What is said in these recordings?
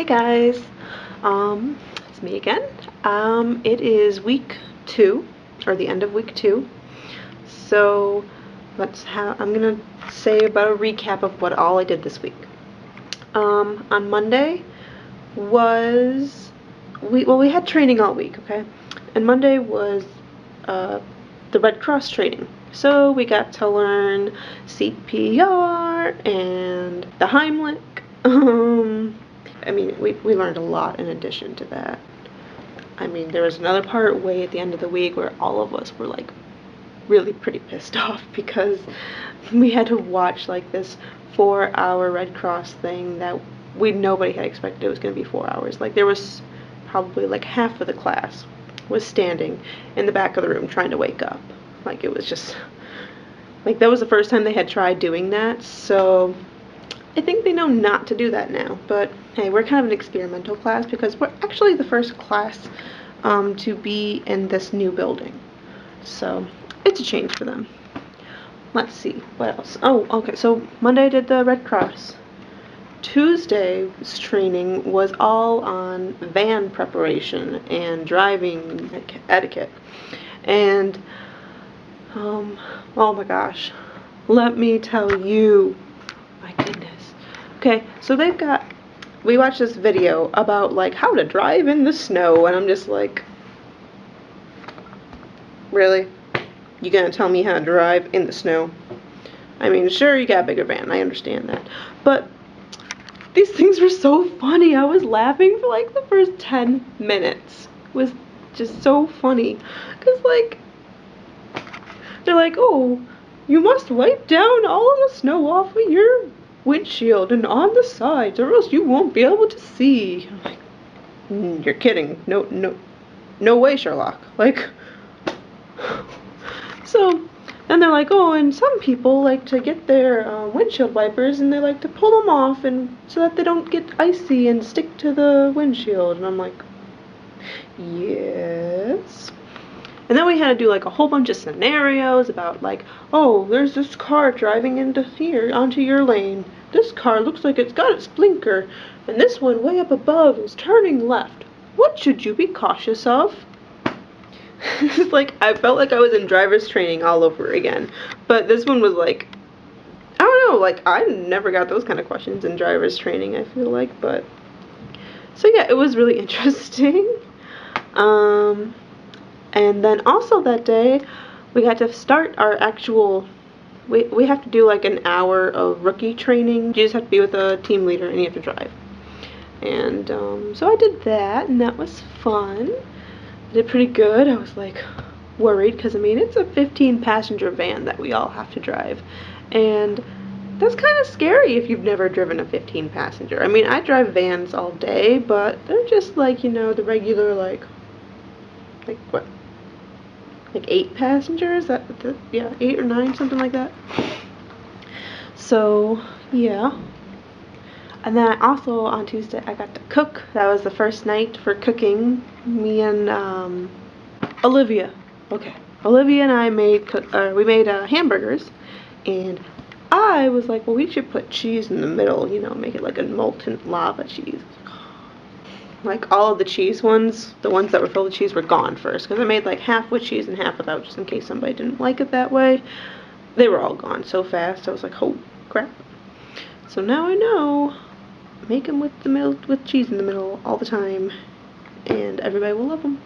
guys, it's me again. It is week 2, or the end of week 2. So I'm gonna say about a recap of what all I did this week. On Monday we had training all week, okay? And Monday was the Red Cross training. So we got to learn CPR and the Heimlich. I mean, we learned a lot in addition to that. I mean, there was another part way at the end of the week where all of us were like really pretty pissed off because we had to watch like this 4-hour Red Cross thing that nobody had expected it was going to be 4 hours. Like there was probably like half of the class was standing in the back of the room trying to wake up. Like it was just like that was the first time they had tried doing that. So I think they know not to do that now, but hey, we're kind of an experimental class because we're actually the first class to be in this new building. So it's a change for them. Let's see, what else? Oh, okay, so Monday I did the Red Cross. Tuesday's training was all on van preparation and driving etiquette. And, oh my gosh, let me tell you, my goodness. Okay, so we watched this video about like how to drive in the snow, and I'm just like, really? You gonna tell me how to drive in the snow? I mean, sure, you got a bigger van, I understand that, but these things were so funny. I was laughing for like the first 10 minutes. It was just so funny, because like, they're like, oh, you must wipe down all of the snow off of your windshield and on the sides, or else you won't be able to see. I'm like, you're kidding. No way, Sherlock. Like, so then they're like, oh, and some people like to get their windshield wipers and they like to pull them off and so that they don't get icy and stick to the windshield. And I'm like, yes. And then we had to do like a whole bunch of scenarios about like, oh, there's this car driving into here, onto your lane. This car looks like it's got its blinker. And this one way up above is turning left. What should you be cautious of? It's like, I felt like I was in driver's training all over again. But this one was like, I don't know, like I never got those kind of questions in driver's training, I feel like. But, so yeah, it was really interesting. And then also that day, we got to start our actual, we have to do like an hour of rookie training. You just have to be with a team leader and you have to drive. And so I did that, and that was fun. I did pretty good. I was like worried because I mean it's a 15-passenger van that we all have to drive. And that's kind of scary if you've never driven a 15-passenger. I mean, I drive vans all day, but they're just like, you know, the regular like what? Like 8 passengers? Yeah, 8 or 9, something like that. So, yeah. And then also on Tuesday I got to cook. That was the first night for cooking. Me and Olivia. Okay. Olivia and I made hamburgers, and I was like, well, we should put cheese in the middle, you know, make it like a molten lava cheese. Like all of the cheese ones, the ones that were filled with cheese were gone first, because I made like half with cheese and half without, just in case somebody didn't like it that way. They were all gone so fast. I was like, oh crap. So now I know, make them with cheese in the middle all the time, and everybody will love them.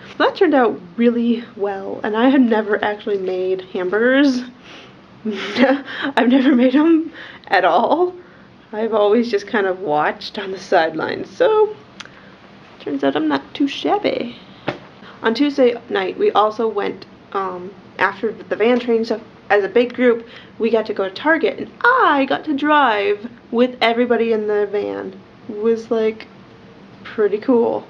So that turned out really well, and I had never actually made hamburgers. I've never made them at all. I've always just kind of watched on the sidelines, so turns out I'm not too shabby. On Tuesday night, we also went, after the van training stuff, as a big group, we got to go to Target, and I got to drive with everybody in the van. It was like pretty cool.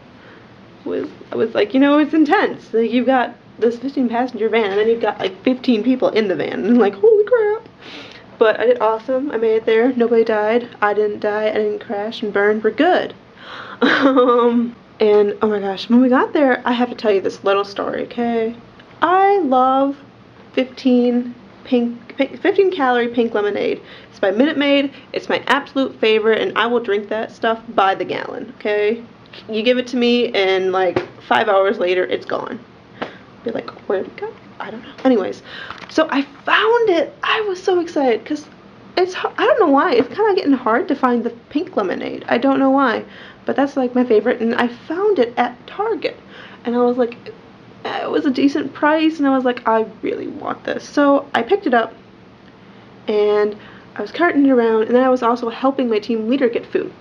I was like, you know, it's intense. Like, you've got this 15-passenger van, and then you've got like 15 people in the van, and I'm like, holy crap. But I did awesome. I made it there. Nobody died. I didn't die. I didn't crash and burn. We're good. And oh my gosh, when we got there, I have to tell you this little story, okay? I love 15 15 calorie pink lemonade. It's by Minute Maid. It's my absolute favorite, and I will drink that stuff by the gallon, okay? You give it to me, and like 5 hours later, it's gone. Be like, where'd it go? I don't know. Anyways, so I found it. I was so excited because I don't know why. It's kind of getting hard to find the pink lemonade. I don't know why, but that's like my favorite, and I found it at Target, and I was like, it was a decent price, and I was like, I really want this. So I picked it up, and I was carting it around, and then I was also helping my team leader get food.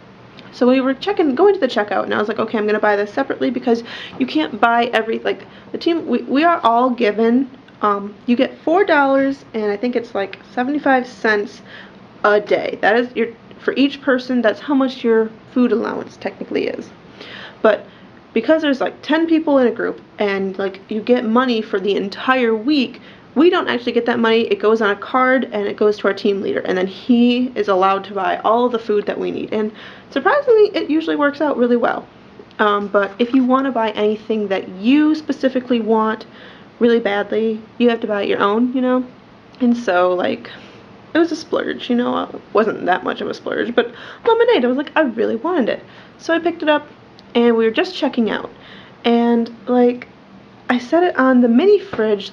So we were going to the checkout, and I was like, okay, I'm going to buy this separately because you can't buy like, the team, we are all given, you get $4, and I think it's like 75 cents a day. That is for each person, that's how much your food allowance technically is. But because there's like 10 people in a group, and like you get money for the entire week, we don't actually get that money. It goes on a card, and it goes to our team leader, and then he is allowed to buy all of the food that we need. And surprisingly, it usually works out really well. But if you want to buy anything that you specifically want really badly, you have to buy your own, you know? And so, like, it was a splurge, you know? It wasn't that much of a splurge, but lemonade, I was like, I really wanted it. So I picked it up, and we were just checking out. And, like, I set it on the mini fridge.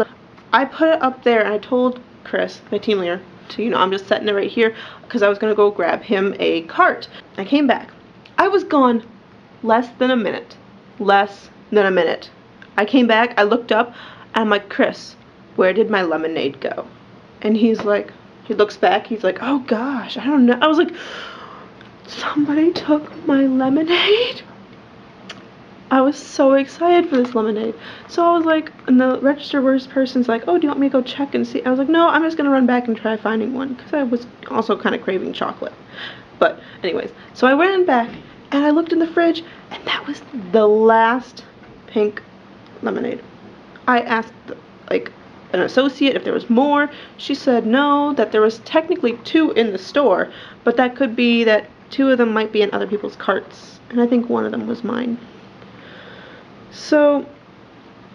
I put it up there, and I told Chris, my team leader, to, you know, I'm just setting it right here because I was going to go grab him a cart. I came back. I was gone less than a minute. Less than a minute. I came back, I looked up, and I'm like, Chris, where did my lemonade go? And he's like, he looks back, he's like, oh gosh, I don't know. I was like, somebody took my lemonade? I was so excited for this lemonade. So I was like, and the register person's like, oh, do you want me to go check and see? I was like, no, I'm just going to run back and try finding one, because I was also kind of craving chocolate. But anyways, so I went back, and I looked in the fridge, and that was the last pink lemonade. I asked, like, an associate if there was more. She said no, that there was technically 2 in the store, but that could be that 2 of them might be in other people's carts, and I think one of them was mine. So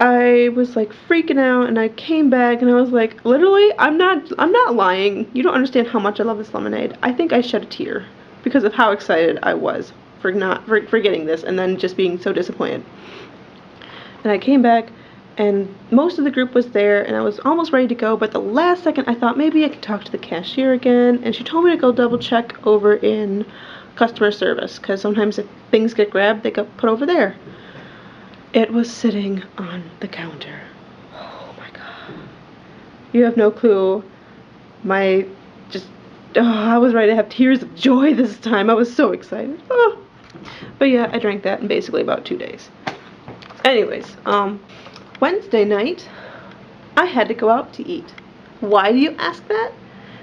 I was like freaking out, and I came back, and I was like, literally, I'm not lying. You don't understand how much I love this lemonade. I think I shed a tear because of how excited I was for getting this, and then just being so disappointed. And I came back, and most of the group was there, and I was almost ready to go, but the last second I thought maybe I could talk to the cashier again, and she told me to go double check over in customer service, because sometimes if things get grabbed, they get put over there. It was sitting on the counter. Oh my god. You have no clue. I was ready to have tears of joy this time. I was so excited. Oh. But yeah, I drank that in basically about 2 days. Anyways, Wednesday night, I had to go out to eat. Why do you ask that?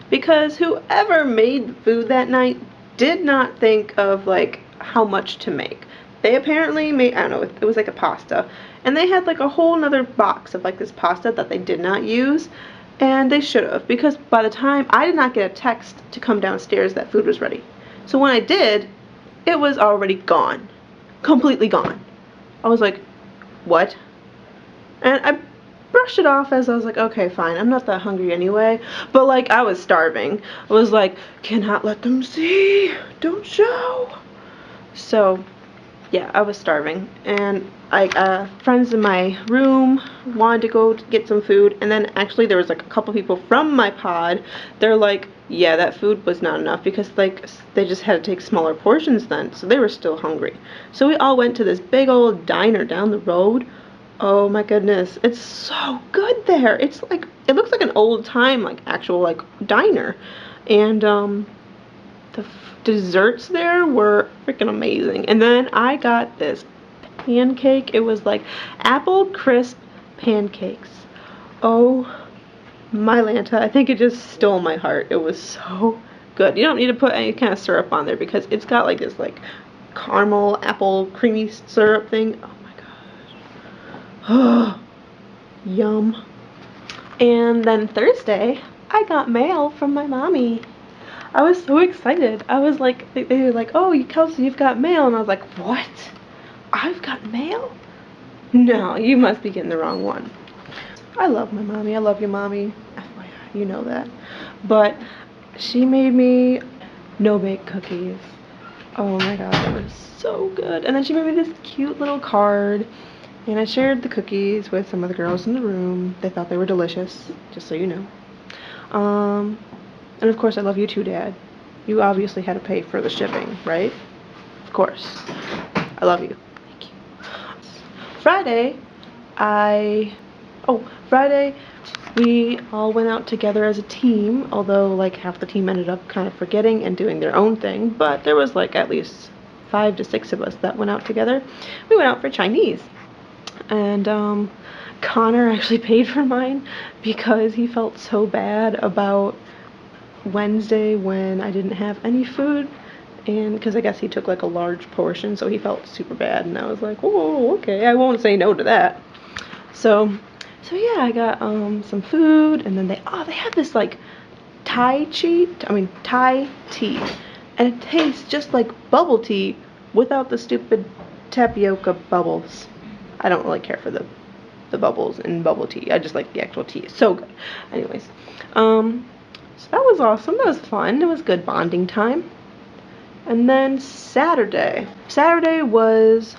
Because whoever made the food that night did not think of, like, how much to make. They apparently made, I don't know, it was like a pasta, and they had like a whole nother box of like this pasta that they did not use, and they should have, because by the time I did not get a text to come downstairs that food was ready. So when I did, it was already gone. Completely gone. I was like, what? And I brushed it off as I was like, okay, fine, I'm not that hungry anyway, but like I was starving. I was like, cannot let them see, don't show. So yeah, I was starving, and friends in my room wanted to go get some food, and then actually there was like a couple people from my pod. They're like, yeah, that food was not enough, because like they just had to take smaller portions then, so they were still hungry. So we all went to this big old diner down the road. Oh my goodness, it's so good there. It's like, it looks like an old time, like actual like diner, and the desserts there were freaking amazing. And then I got this pancake. It was like apple crisp pancakes. Oh my Lanta, I think it just stole my heart. It was so good. You don't need to put any kind of syrup on there because it's got like this like caramel apple creamy syrup thing. Oh my gosh. Oh, yum. And then Thursday, I got mail from my mommy. I was so excited. I was like, they were like, oh, Kelsey, you've got mail. And I was like, what? I've got mail? No, you must be getting the wrong one. I love my mommy. I love you, mommy. FYI. You know that. But she made me no-bake cookies. Oh my god, they were so good. And then she made me this cute little card, and I shared the cookies with some of the girls in the room. They thought they were delicious, just so you know. And of course I love you too, Dad. You obviously had to pay for the shipping, right? Of course. I love you. Thank you. Friday, Friday, we all went out together as a team, although like half the team ended up kind of forgetting and doing their own thing, but there was like at least 5 to 6 of us that went out together. We went out for Chinese. And Connor actually paid for mine because he felt so bad about Wednesday when I didn't have any food, and because I guess he took like a large portion, so he felt super bad, and I was like, oh, okay, I won't say no to that. So yeah, I got some food, and then they have this like Thai tea, and it tastes just like bubble tea without the stupid tapioca bubbles. I don't really care for the bubbles in bubble tea. I just like the actual tea. It's so good. Anyways, so that was awesome. That was fun. It was good bonding time. And then Saturday was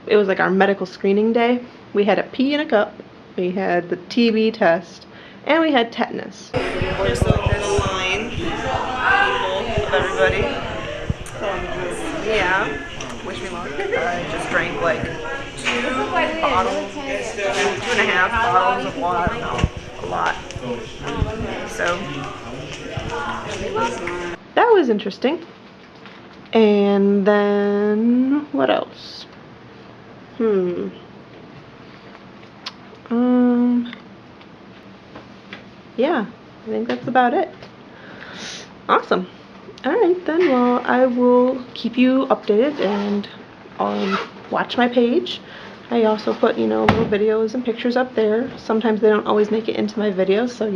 it was like our medical screening day. We had a pee in a cup. We had the TB test, and we had tetanus. There's a line of everybody. Yeah. Wish me luck. I just drank like 2.5 bottles of water. No, a lot. So that was interesting. And then what else? Yeah, I think that's about it. Awesome. Alright then, well, I will keep you updated and watch my page. I also put, little videos and pictures up there. Sometimes they don't always make it into my videos, so,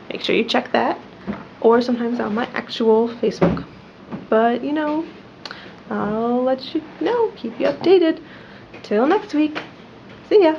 make sure you check that. Or sometimes on my actual Facebook. But, I'll let you know, keep you updated. Till next week. See ya.